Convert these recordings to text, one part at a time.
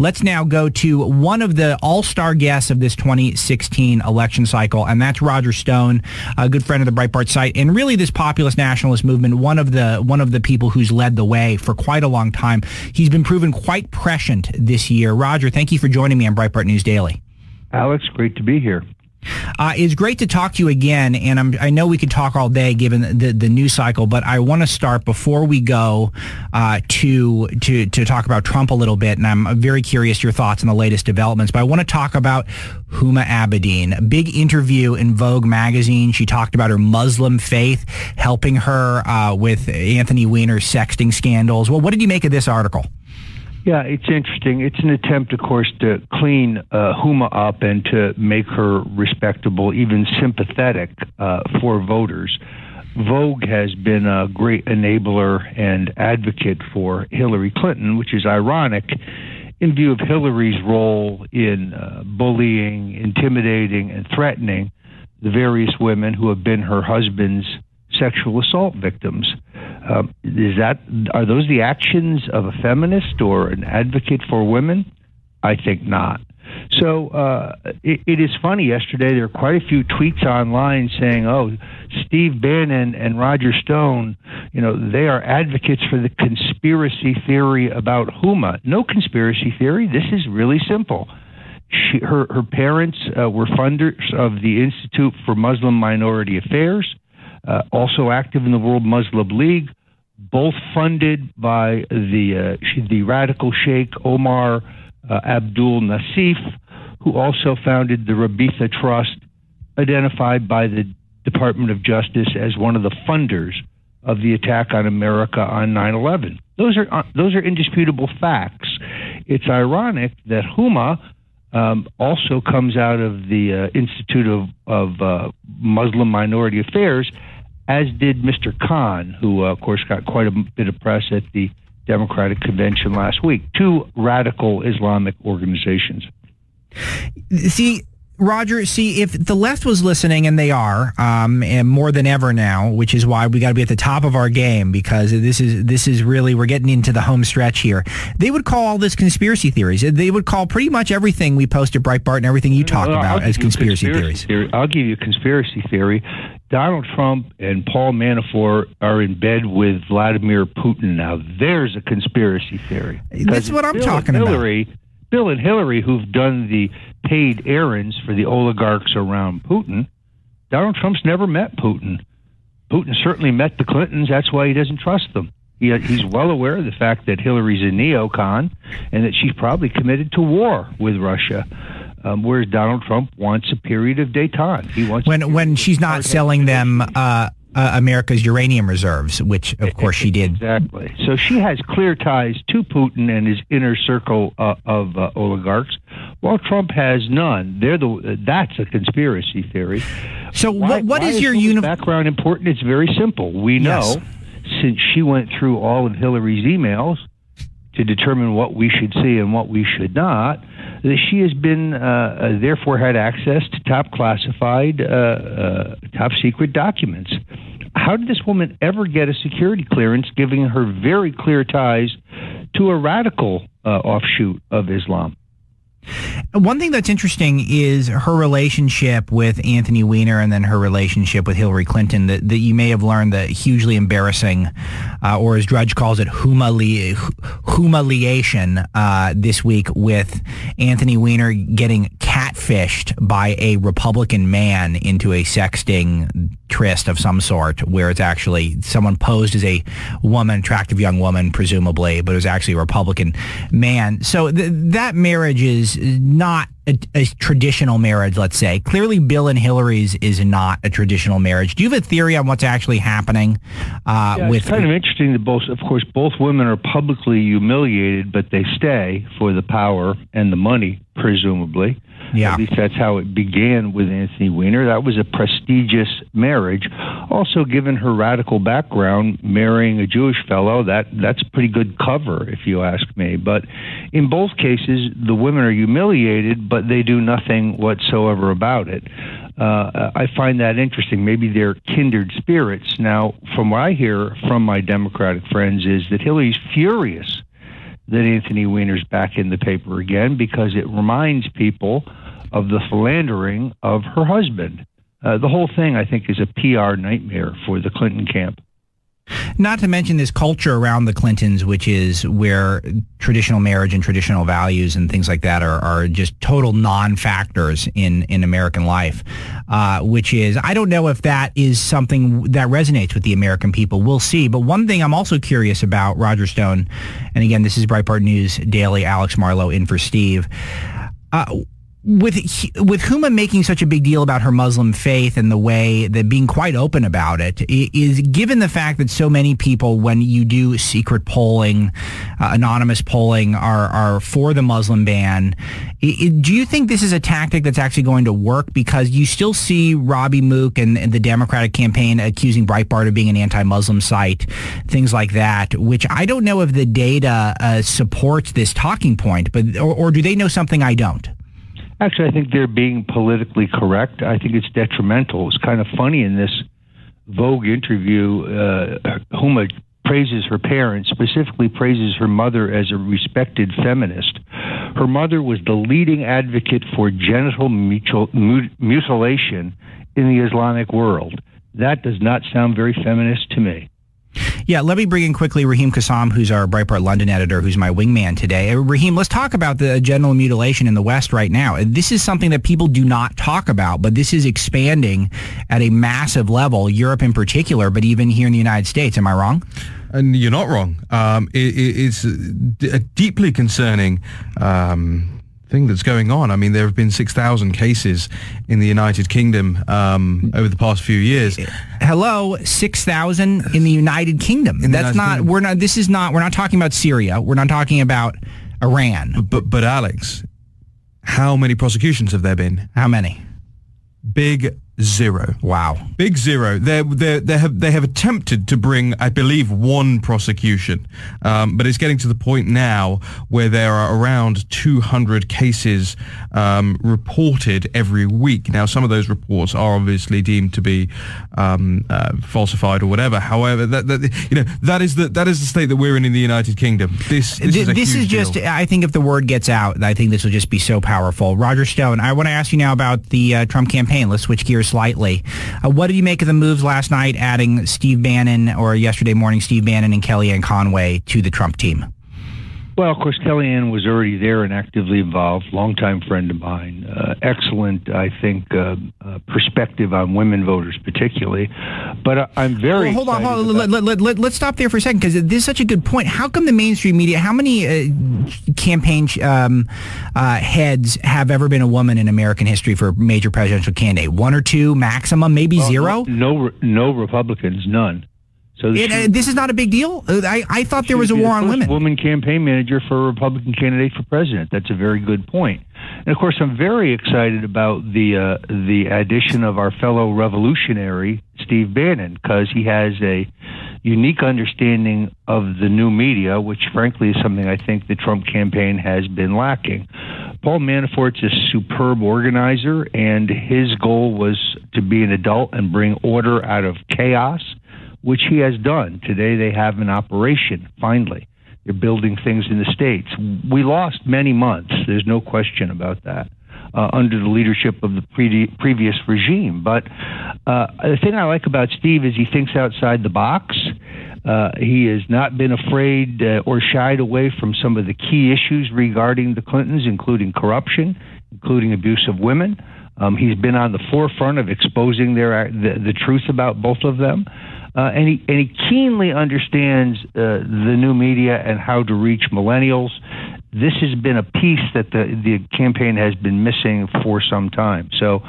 Let's now go to one of the all-star guests of this 2016 election cycle, and that's Roger Stone, a good friend of the Breitbart site, and really this populist nationalist movement, one of the people who's led the way for quite a long time. He's been proven quite prescient this year. Roger, thank you for joining me on Breitbart News Daily. Alex, great to be here. It's great to talk to you again, and I know we could talk all day given the news cycle, but I want to start before we go to talk about Trump a little bit, and I'm very curious your thoughts on the latest developments, but I want to talk about Huma Abedin. A big interview in Vogue magazine. She talked about her Muslim faith helping her with Anthony Weiner's sexting scandals. Well, what did you make of this article? Yeah, it's interesting. It's an attempt, of course, to clean Huma up and to make her respectable, even sympathetic for voters. Vogue has been a great enabler and advocate for Hillary Clinton, which is ironic in view of Hillary's role in bullying, intimidating, and threatening the various women who have been her husband's sexual assault victims. Are those the actions of a feminist or an advocate for women? I think not. So it is funny. Yesterday, there were quite a few tweets online saying, "Oh, Steve Bannon and Roger Stone, they are advocates for the conspiracy theory about Huma." No conspiracy theory. This is really simple. Her parents were funders of the Institute for Muslim Minority Affairs. Also active in the World Muslim League, both funded by the radical Sheikh Omar Abdul Nassif, who also founded the Rabitha Trust, identified by the Department of Justice as one of the funders of the attack on America on 9/11. Those are indisputable facts. It's ironic that Huma also comes out of the Institute of Muslim Minority Affairs, as did Mr. Khan, who, of course, got quite a bit of press at the Democratic Convention last week. Two radical Islamic organizations. See, Roger, if the left was listening, and they are, and more than ever now, which is why we got to be at the top of our game, because this is really, we're getting into the home stretch here. They would call all this conspiracy theories. They would call pretty much everything we post at Breitbart and everything you talk about as conspiracy theories. I'll give you a conspiracy theory. Donald Trump and Paul Manafort are in bed with Vladimir Putin now. There's a conspiracy theory. That's what I'm talking about. Bill and Hillary, who've done the paid errands for the oligarchs around Putin, Donald Trump's never met Putin. Putin certainly met the Clintons. That's why he doesn't trust them. He's well aware of the fact that Hillary's a neocon and that she's probably committed to war with Russia. Whereas Donald Trump wants a period of détente. He wants when she's not selling them America's uranium reserves, which of course she did. Exactly. So she has clear ties to Putin and his inner circle of oligarchs, while Trump has none. That's a conspiracy theory. So what is your background important? It's very simple. We know, since she went through all of Hillary's emails to determine what we should see and what we should not, that she has been, therefore had access to top classified, top secret documents. How did this woman ever get a security clearance, giving her very clear ties to a radical offshoot of Islam? One thing that's interesting is her relationship with Anthony Weiner and then her relationship with Hillary Clinton, that you may have learned the hugely embarrassing, or as Drudge calls it, humiliation this week, with Anthony Weiner getting catfished by a Republican man into a sexting tryst of some sort, where it's actually someone posed as a woman, attractive young woman, presumably, but it was actually a Republican man. So that marriage is not a traditional marriage, let's say. Clearly, Bill and Hillary's is not a traditional marriage. Do you have a theory on what's actually happening? It's kind of interesting that both women are publicly humiliated, but they stay for the power and the money, presumably. Yeah. At least that's how it began with Anthony Weiner. That was a prestigious marriage. Also, given her radical background, marrying a Jewish fellow, that's pretty good cover, if you ask me. But in both cases, the women are humiliated, but they do nothing whatsoever about it. I find that interesting. Maybe they're kindred spirits. Now, from what I hear from my Democratic friends is that Hillary's furious that Anthony Weiner's back in the paper again, because it reminds people of the philandering of her husband. The whole thing, I think, is a PR nightmare for the Clinton camp. Not to mention this culture around the Clintons, which is where traditional marriage and traditional values and things like that are just total non-factors in American life, which is, I don't know if that is something that resonates with the American people. We'll see. But one thing I'm also curious about, Roger Stone, and again, this is Breitbart News Daily, Alex Marlowe in for Steve. With Huma making such a big deal about her Muslim faith and the way that being quite open about it is, given the fact that so many people, when you do secret polling, anonymous polling, are for the Muslim ban, do you think this is a tactic that's actually going to work? Because you still see Robbie Mook and the Democratic campaign accusing Breitbart of being an anti-Muslim site, things like that, which I don't know if the data supports this talking point, but or do they know something I don't? Actually, I think they're being politically correct. I think it's detrimental. It's kind of funny in this Vogue interview, Huma praises her parents, specifically praises her mother as a respected feminist. Her mother was the leading advocate for genital mutilation in the Islamic world. That does not sound very feminist to me. Yeah, let me bring in quickly Raheem Kassam, who's our Breitbart London editor, who's my wingman today. Raheem, let's talk about the genital mutilation in the West right now. This is something that people do not talk about, but this is expanding at a massive level, Europe in particular, but even here in the United States. Am I wrong? And you're not wrong. It's a deeply concerning thing that's going on. I mean, there have been 6,000 cases in the United Kingdom over the past few years. Hello, 6,000 in the United Kingdom. That's not. We're not. This is not. We're not talking about Syria. We're not talking about Iran. But Alex, how many prosecutions have there been? How many? Big zero. Wow. Big zero. They have attempted to bring, I believe, one prosecution, but it's getting to the point now where there are around 200 cases reported every week. Now, some of those reports are obviously deemed to be falsified or whatever. However, that is the state that we're in the United Kingdom. This is just deal. I think if the word gets out, I think this will just be so powerful. Roger Stone, I want to ask you now about the Trump campaign. Let's switch gears slightly. What did you make of the moves last night, adding Steve Bannon, or yesterday morning, Steve Bannon and Kellyanne Conway to the Trump team? Well, of course, Kellyanne was already there and actively involved, longtime friend of mine. Excellent, I think, perspective on women voters particularly. But I'm very Hold on. Let's stop there for a second, because this is such a good point. How come the mainstream media, how many campaign heads have ever been a woman in American history for a major presidential candidate? One or two maximum, maybe zero? No Republicans, none. So this is not a big deal? I thought there was a war on women. Woman campaign manager for a Republican candidate for president. That's a very good point. And of course, I'm very excited about the addition of our fellow revolutionary, Steve Bannon, because he has a unique understanding of the new media, which frankly is something I think the Trump campaign has been lacking. Paul Manafort's a superb organizer, and his goal was to be an adult and bring order out of chaos, which he has done. Today they have an operation, finally. They're building things in the States. We lost many months, there's no question about that, under the leadership of the previous regime. But the thing I like about Steve is he thinks outside the box. He has not been afraid or shied away from some of the key issues regarding the Clintons, including corruption, including abuse of women. He's been on the forefront of exposing the truth about both of them. And he keenly understands the new media and how to reach millennials. This has been a piece that the campaign has been missing for some time. So,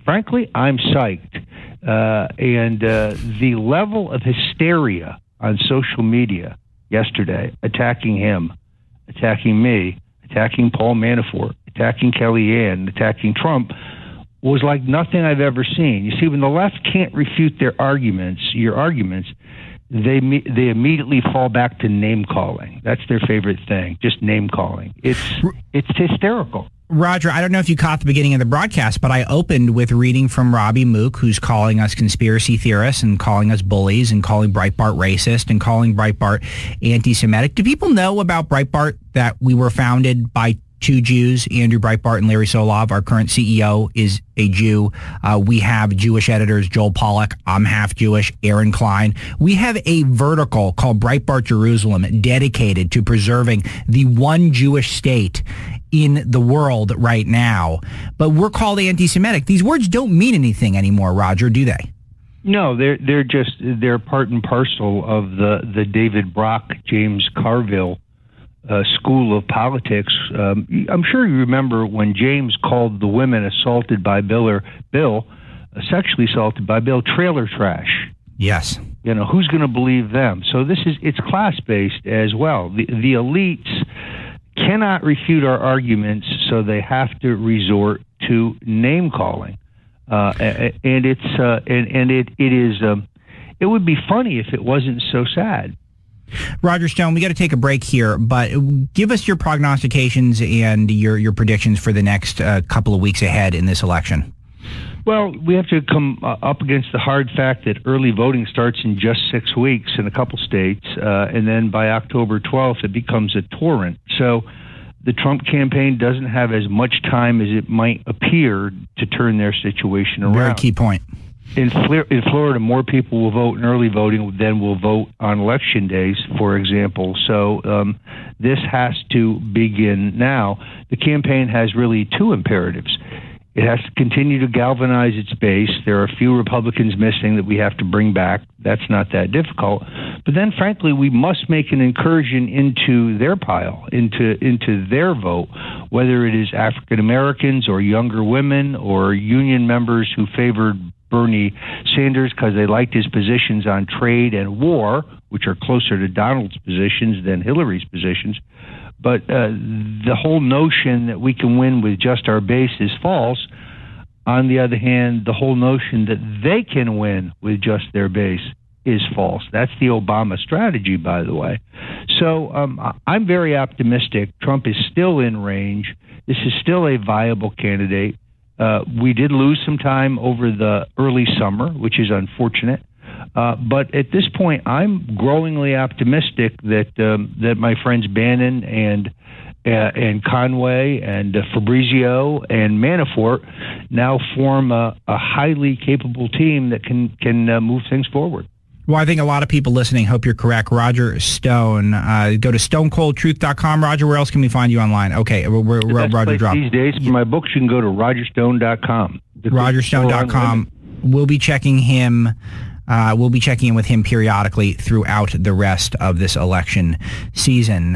frankly, I'm psyched. And the level of hysteria on social media yesterday, attacking him, attacking me, attacking Paul Manafort, attacking Kellyanne, attacking Trump, was like nothing I've ever seen. You see, when the left can't refute your arguments, they immediately fall back to name calling. That's their favorite thing, just name calling. It's hysterical. Roger, I don't know if you caught the beginning of the broadcast, but I opened with reading from Robbie Mook, who's calling us conspiracy theorists and calling us bullies and calling Breitbart racist and calling Breitbart anti-Semitic. Do people know about Breitbart, that we were founded by two Jews, Andrew Breitbart and Larry Solov? Our current CEO is a Jew. We have Jewish editors, Joel Pollack. I'm half Jewish, Aaron Klein. We have a vertical called Breitbart Jerusalem dedicated to preserving the one Jewish state in the world right now. But we're called anti-Semitic. These words don't mean anything anymore, Roger, do they? No, they're part and parcel of the David Brock, James Carville school of politics. I'm sure you remember when James called the women assaulted by Bill, sexually assaulted by Bill, trailer trash. Yes. Who's going to believe them? So it's class-based as well. The elites cannot refute our arguments, so they have to resort to name-calling. It would be funny if it wasn't so sad. Roger Stone, we got to take a break here, but give us your prognostications and your predictions for the next couple of weeks ahead in this election. Well, we have to come up against the hard fact that early voting starts in just 6 weeks in a couple states, and then by October 12th, it becomes a torrent. So the Trump campaign doesn't have as much time as it might appear to turn their situation around. Very key point. In Florida, more people will vote in early voting than will vote on election days, for example. So this has to begin now. The campaign has really two imperatives. It has to continue to galvanize its base. There are a few Republicans missing that we have to bring back. That's not that difficult. But then, frankly, we must make an incursion into their pile, into their vote, whether it is African Americans or younger women or union members who favored Bernie Sanders because they liked his positions on trade and war, which are closer to Donald's positions than Hillary's positions. But the whole notion that we can win with just our base is false. On the other hand, the whole notion that they can win with just their base is false. That's the Obama strategy, by the way. So I'm very optimistic. Trump is still in range. This is still a viable candidate. We did lose some time over the early summer, which is unfortunate. But at this point, I'm growingly optimistic that my friends Bannon and Conway and Fabrizio and Manafort now form a highly capable team that can move things forward. Well, I think a lot of people listening hope you're correct. Roger Stone, go to stonecoldtruth.com. Roger, where else can we find you online? Okay, Roger dropped. These days, for my books, you can go to rogerstone.com. Rogerstone.com. We'll be checking him. We'll be checking in with him periodically throughout the rest of this election season.